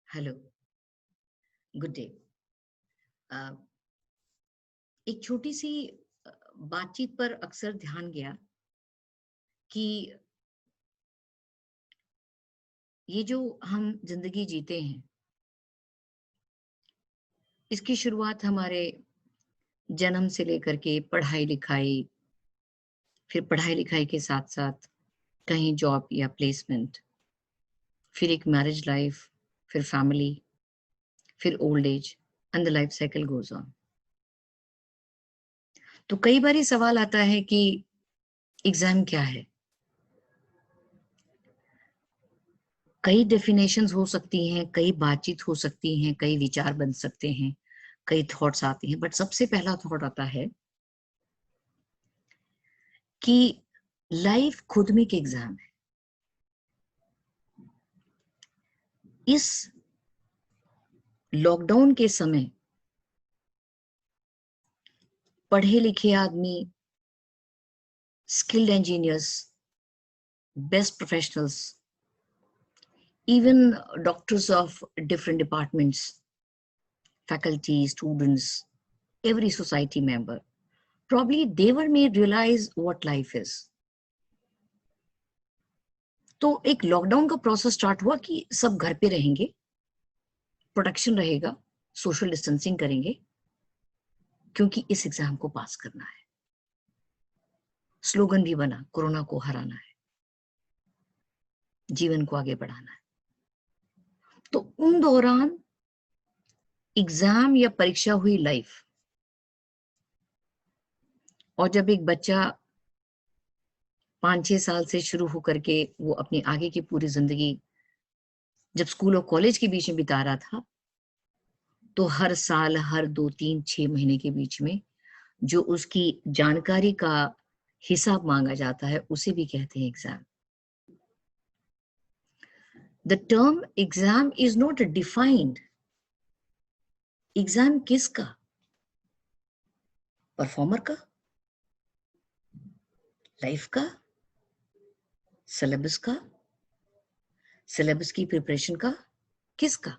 Hello, good day. एक छोटी सी बातचीत पर अक्सर ध्यान गया कि ये जो हम जिंदगी जीते हैं, इसकी शुरुआत हमारे जन्म से लेकर के पढ़ाई लिखाई, फिर पढ़ाई लिखाई के साथ साथ कहीं जॉब या प्लेसमेंट, फिर एक मैरिज लाइफ, फिर फैमिली, फिर old age and the life cycle goes on. तो कई बार ये सवाल आता है कि एग्जाम क्या है। कई डेफिनेशंस हो सकती हैं, कई बातचीत हो सकती हैं, कई विचार बन सकते हैं, कई थॉट्स आते हैं, बट सबसे पहला थॉट आता है कि लाइफ खुद में एक एग्जाम है। इस लॉकडाउन के समय पढ़े लिखे आदमी, skilled engineers, best professionals, even doctors of different departments, faculty, students, every society member, probably they were made realize what life is. तो एक लॉकडाउन का प्रोसेस स्टार्ट हुआ कि सब घर पे रहेंगे, प्रोटेक्शन रहेगा, सोशल डिस्टेंसिंग करेंगे, क्योंकि इस एग्जाम को पास करना है। स्लोगन भी बना, कोरोना को हराना है, जीवन को आगे बढ़ाना है। तो उन दौरान एग्जाम या परीक्षा हुई लाइफ, और जब एक बच्चा 5-6 साल से शुरू होकर के वो अपनी आगे की पूरी जिंदगी जब स्कूल और कॉलेज के बीच में बिता रहा था, तो हर साल, हर 2-3-6 महीने के बीच में जो उसकी जानकारी का हिसाब मांगा जाता है, उसे भी कहते हैं exam. The term exam is not defined. Exam किसका? परफॉर्मर का, लाइफ का, सिलेबस का, सिलेबस की प्रिपरेशन का, किसका?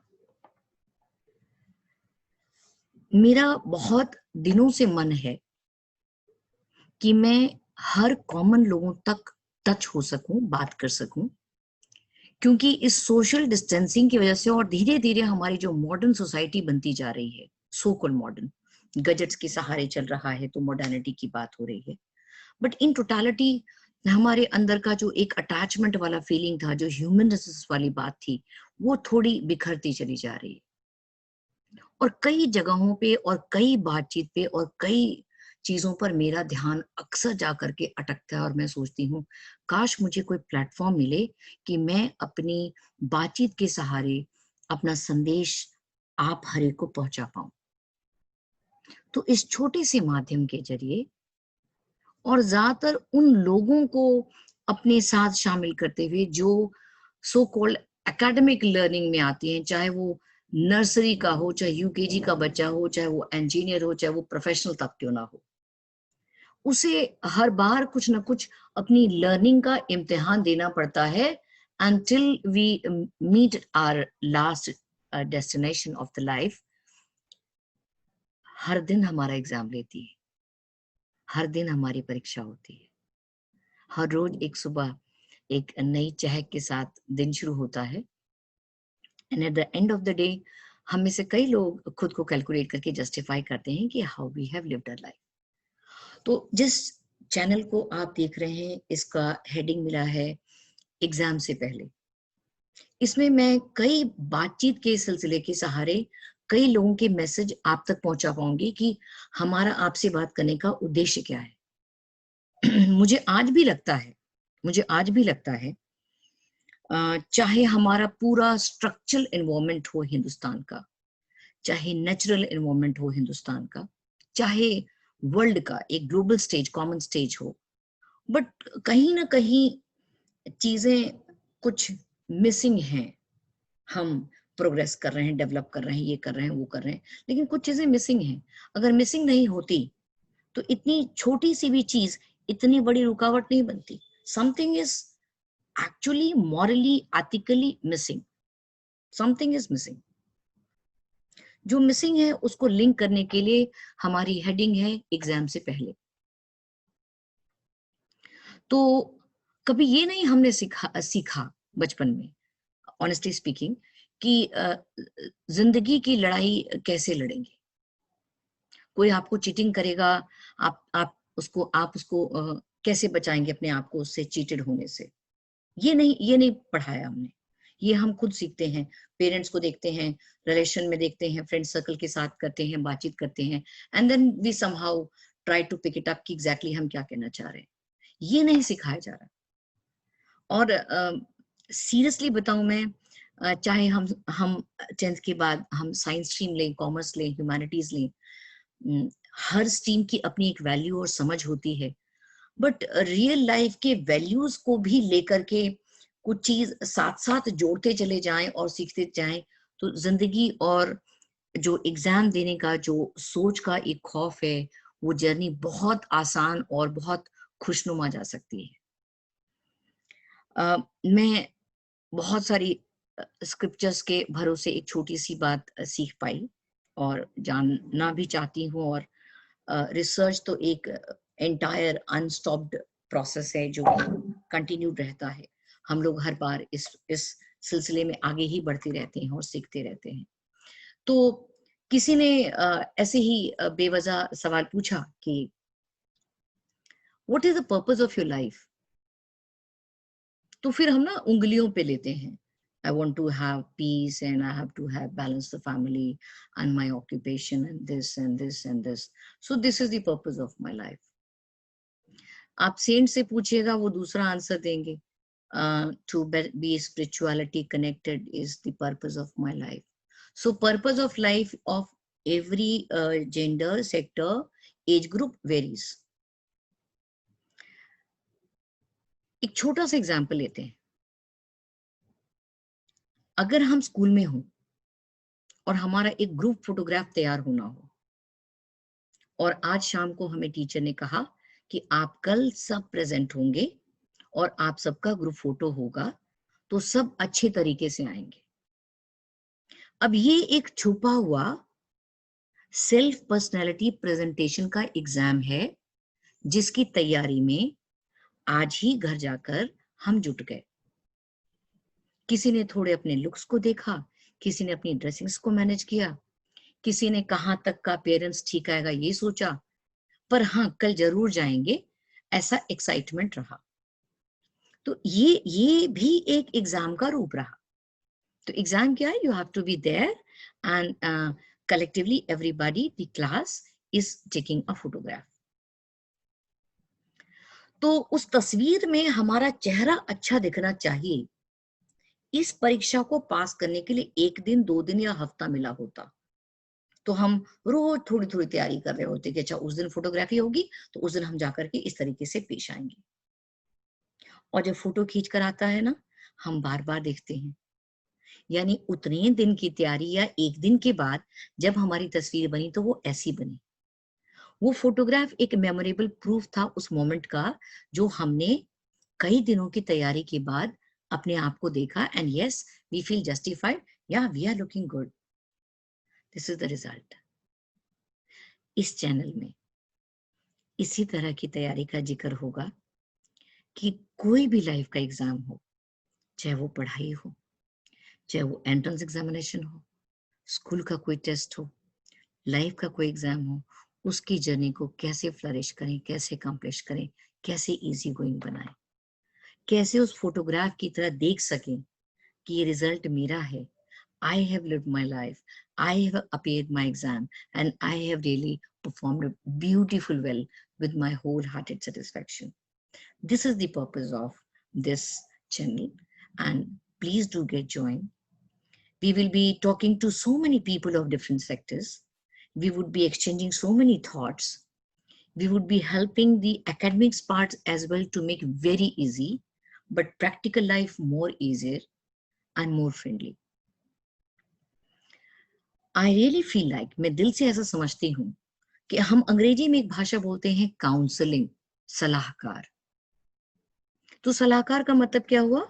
मेरा बहुत दिनों से मन है कि मैं हर कॉमन लोगों तक टच हो सकूं, बात कर सकूं, क्योंकि इस सोशल डिस्टेंसिंग की वजह से और धीरे धीरे हमारी जो मॉडर्न सोसाइटी बनती जा रही है, सो कॉल्ड मॉडर्न, गैजेट्स के सहारे चल रहा है, तो मॉडर्निटी की बात हो रही है, बट इन टोटालिटी हमारे अंदर का जो एक अटैचमेंट वाला फीलिंग था, जो ह्यूमननेस वाली बात थी, वो थोड़ी बिखरती चली जा रही है। और कई जगहों पे और कई बातचीत पे और कई चीजों पर मेरा ध्यान अक्सर जा करके अटकता है, और मैं सोचती हूँ काश मुझे कोई प्लेटफॉर्म मिले कि मैं अपनी बातचीत के सहारे अपना संदेश आप हर एक को पहुंचा पाऊं। तो इस छोटे से माध्यम के जरिए, और ज्यादातर उन लोगों को अपने साथ शामिल करते हुए जो सो कॉल्ड एकेडमिक लर्निंग में आती हैं, चाहे वो नर्सरी का हो, चाहे यूकेजी का बच्चा हो, चाहे वो इंजीनियर हो, चाहे वो प्रोफेशनल तक क्यों ना हो, उसे हर बार कुछ ना कुछ अपनी लर्निंग का इम्तिहान देना पड़ता है until we meet our last destination of the life। हर दिन हमारा एग्जाम लेती है, हर दिन हमारी परीक्षा होती है, हर रोज एक सुबह एक नई चहक के साथ दिन शुरू होता है, and at the end of the day हम में से कई लोग खुद को कैलकुलेट करके जस्टिफाई करते हैं कि how we have lived our life. तो जिस चैनल को आप देख रहे हैं, इसका हेडिंग मिला है एग्जाम से पहले। इसमें मैं कई बातचीत के सिलसिले के सहारे कई लोगों के मैसेज आप तक पहुंचा पाऊंगी कि हमारा आपसे बात करने का उद्देश्य क्या है। मुझे आज भी लगता है चाहे हमारा पूरा स्ट्रक्चरल एनवायरनमेंट हो हिंदुस्तान का, चाहे नेचुरल एनवायरनमेंट हो हिंदुस्तान का, चाहे वर्ल्ड का एक ग्लोबल स्टेज, कॉमन स्टेज हो, बट कहीं ना कहीं चीजें कुछ मिसिंग हैं। हम प्रोग्रेस कर रहे हैं, डेवलप कर रहे हैं, ये कर रहे हैं, वो कर रहे हैं, लेकिन कुछ चीजें मिसिंग हैं। अगर मिसिंग नहीं होती तो इतनी छोटी सी भी चीज इतनी बड़ी रुकावट नहीं बनती। Something is actually morally ethically missing, something is missing. जो मिसिंग है उसको लिंक करने के लिए हमारी हेडिंग है एग्जाम से पहले। तो कभी ये नहीं हमने सीखा बचपन में, ऑनेस्टली स्पीकिंग, कि जिंदगी की लड़ाई कैसे लड़ेंगे। कोई आपको चीटिंग करेगा, आप उसको कैसे बचाएंगे अपने आप को उससे, चीटेड होने से। ये नहीं पढ़ाया हमने। ये हम खुद सीखते हैं, पेरेंट्स को देखते हैं, रिलेशन में देखते हैं, फ्रेंड सर्कल के साथ करते हैं, बातचीत करते हैं, and then we somehow try to pick it up कि एग्जैक्टली हम क्या कहना चाह रहे हैं। ये नहीं सिखाया जा रहा। और सीरियसली बताऊं मैं, चाहे हम 10th के बाद हम साइंस स्ट्रीम लें, कॉमर्स लें, ह्यूमैनिटीज लें, हर स्ट्रीम की अपनी एक वैल्यू और समझ होती है। बट रियल लाइफ के वैल्यूज को भी लेकर के कुछ चीज साथ साथ जोड़ते चले जाएं और सीखते जाएं, तो जिंदगी और जो एग्जाम देने का जो सोच का एक खौफ है, वो जर्नी बहुत आसान और बहुत खुशनुमा जा सकती है। मैं बहुत सारी स्क्रिप्चर्स के भरोसे एक छोटी सी बात सीख पाई और जानना भी चाहती हूँ। और रिसर्च तो एक एंटायर अनस्टॉप्ड प्रोसेस है जो कंटिन्यूड रहता है। हम लोग हर बार इस सिलसिले में आगे ही बढ़ते रहते हैं और सीखते रहते हैं। तो किसी ने ऐसे ही बेवजह सवाल पूछा कि what is the purpose of your life. तो फिर हम ना उंगलियों पे लेते हैं। I want to have peace and I have to have balance the family and my occupation and this and this and this. So this is the purpose of my life. आप Saint से पूछिएगा वो दूसरा answer देंगे। To be spirituality connected is the purpose of my life. So purpose of life of every gender, sector, age group varies. एक छोटा सा example लेते हैं। अगर हम स्कूल में हों और हमारा एक ग्रुप फोटोग्राफ तैयार होना हो, और आज शाम को हमें टीचर ने कहा कि आप कल सब प्रेजेंट होंगे और आप सबका ग्रुप फोटो होगा, तो सब अच्छे तरीके से आएंगे। अब ये एक छुपा हुआ सेल्फ पर्सनैलिटी प्रेजेंटेशन का एग्जाम है, जिसकी तैयारी में आज ही घर जाकर हम जुट गए। किसी ने थोड़े अपने लुक्स को देखा, किसी ने अपनी ड्रेसिंग्स को मैनेज किया, किसी ने कहां तक का पेरेंट्स ठीक आएगा ये सोचा, पर हाँ कल जरूर जाएंगे, ऐसा एक्साइटमेंट रहा। तो ये भी एक एग्जाम का रूप रहा। तो एग्जाम क्या है? You have to be there and collectively everybody the class is taking a photograph. तो उस तस्वीर में हमारा चेहरा अच्छा दिखना चाहिए। इस परीक्षा को पास करने के लिए 1 दिन 2 दिन या हफ्ता मिला होता, तो हम रोज थोड़ी थोड़ी तैयारी कर रहे होते कि अच्छा उस दिन फोटोग्राफी होगी तो उस दिन हम जाकर के इस तरीके से पेश आएंगे। और जब फोटो खींच कर आता है ना, हम बार बार देखते हैं। यानी उतने दिन की तैयारी या 1 दिन के बाद जब हमारी तस्वीर बनी तो वो ऐसी बनी। वो फोटोग्राफ एक मेमोरेबल प्रूफ था उस मोमेंट का, जो हमने कई दिनों की तैयारी के बाद अपने आप को देखा, and yes we feel justified, या we are looking good. This is the result. इस चैनल में इसी तरह की तैयारी का जिक्र होगा कि कोई भी लाइफ का एग्जाम हो, चाहे वो पढ़ाई हो, चाहे वो एंट्रेंस एग्जामिनेशन हो, स्कूल का कोई टेस्ट हो, लाइफ का कोई एग्जाम हो, उसकी जर्नी को कैसे फ्लरिश करें, कैसे अकम्प्लिश करें, कैसे इजी गोइंग बनाएं, कैसे उस फोटोग्राफ की तरह देख सकें कि ये रिजल्ट मेरा है। I have lived my life, I have appeared my exam, and I have really performed beautiful well with my wholehearted satisfaction. This is the purpose of this channel, and please do get joined. We will be talking to so many people of different sectors. We would be exchanging so many thoughts. We would be helping the academics parts as well to make very easy, but practical life more easier and more friendly. I really feel like, मैं दिल से ऐसा समझती हूँ कि हम अंग्रेजी में एक भाषा बोलते हैं काउंसलिंग, सलाहकार। तो सलाहकार का मतलब क्या हुआ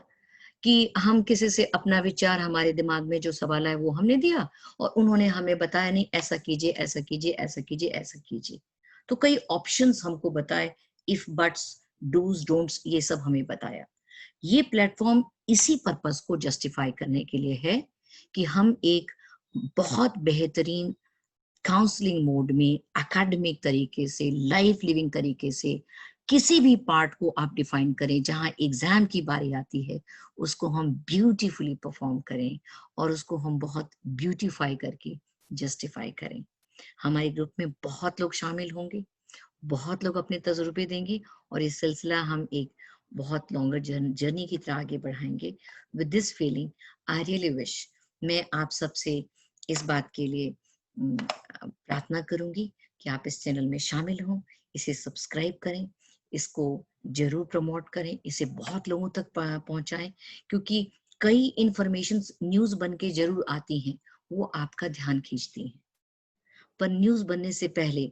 कि हम किसी से अपना विचार, हमारे दिमाग में जो सवाल आया वो हमने दिया और उन्होंने हमें बताया नहीं ऐसा कीजिए, ऐसा कीजिए, ऐसा कीजिए, ऐसा कीजिए। तो कई ऑप्शंस हमको बताए, इफ, बट्स, डूज़, डोंट्स, ये सब हमें बताया। ये प्लेटफ़ॉर्म इसी पर्पज़ को जस्टिफ़ाई करने के लिए है कि हम एक बहुत बेहतरीन काउंसलिंग मोड में, एकेडमिक तरीके से, लाइफ लिविंग तरीके से, किसी भी पार्ट को आप डिफाइन करें, जहाँ एग्ज़ाम की बारी आती है, उसको हम ब्यूटीफुली परफ़ॉर्म करें और उसको हम बहुत ब्यूटीफाई करके जस्टिफाई करें। हमारे ग्रुप में बहुत लोग शामिल होंगे, बहुत लोग अपने तजुर्बे देंगे और ये सिलसिला हम एक बहुत लॉन्गर जर्नी की तरह आगे बढ़ाएंगे। With this feeling I really wish, मैं आप सबसे इस बात के लिए प्रार्थना करूंगी कि आप इस चैनल में शामिल हों, इसे सब्सक्राइब करें, इसको जरूर प्रमोट करें, इसे बहुत लोगों तक पहुंचाएं, क्योंकि कई इंफॉर्मेशन न्यूज़ बन के जरूर आती हैं, वो आपका ध्यान खींचती हैं, पर न्यूज़ बनने से पहले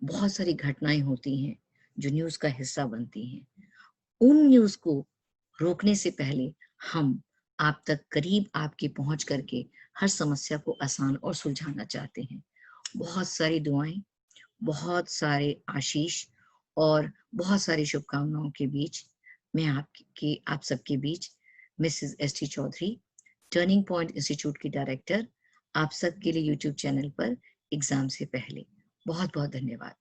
बहुत सारी घटनाएं होती हैं जो न्यूज़ का हिस्सा बनती हैं। उन न्यूज़ को रोकने से पहले हम आप तक करीब आपकी पहुंच करके हर समस्या को आसान और सुलझाना चाहते हैं। बहुत सारी दुआएं, बहुत सारे आशीष और बहुत सारी शुभकामनाओं के बीच मैं आप सबके बीच Mrs S T Chaudhary, turning point institute की डायरेक्टर, आप सबके लिए यूट्यूब चैनल पर एग्जाम से पहले बहुत बहुत धन्यवाद।